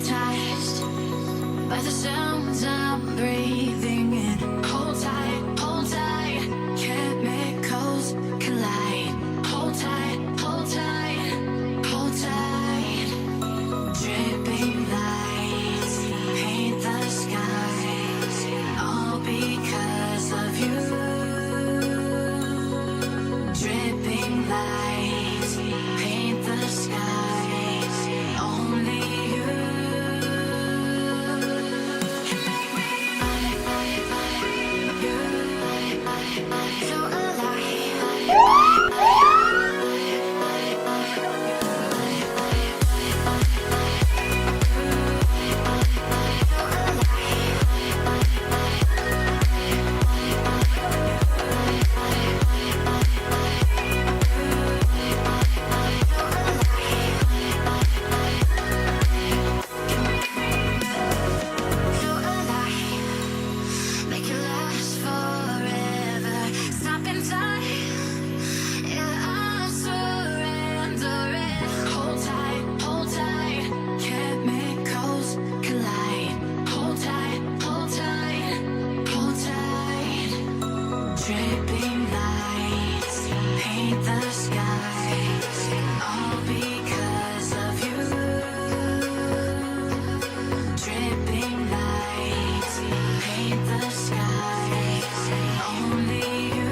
hypnotized by the sounds I'm breathing in. Hold tight, chemicals collide. Hold tight, hold tight, hold tight. Dripping lights paint the skies, all because of you. Dripping lights paint the skies, only you. So make it last forever. Stop in time, yeah, I'm surrendering. Hold tight, chemicals collide. Hold tight, hold tight, hold tight. Dripping lights paint the skies, all because of you. Dripping lights paint the skies, only you.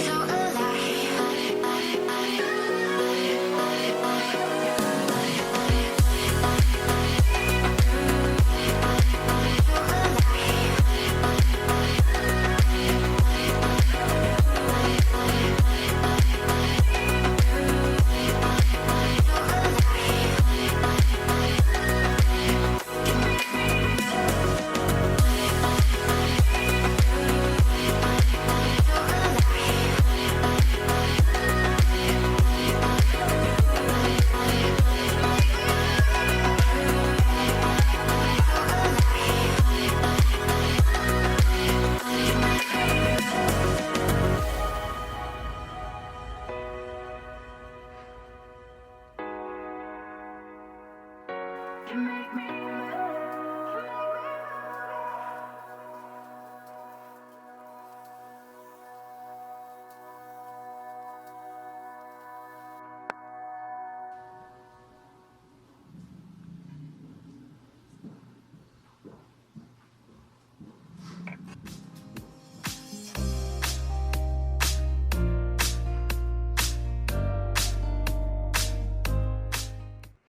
So you make me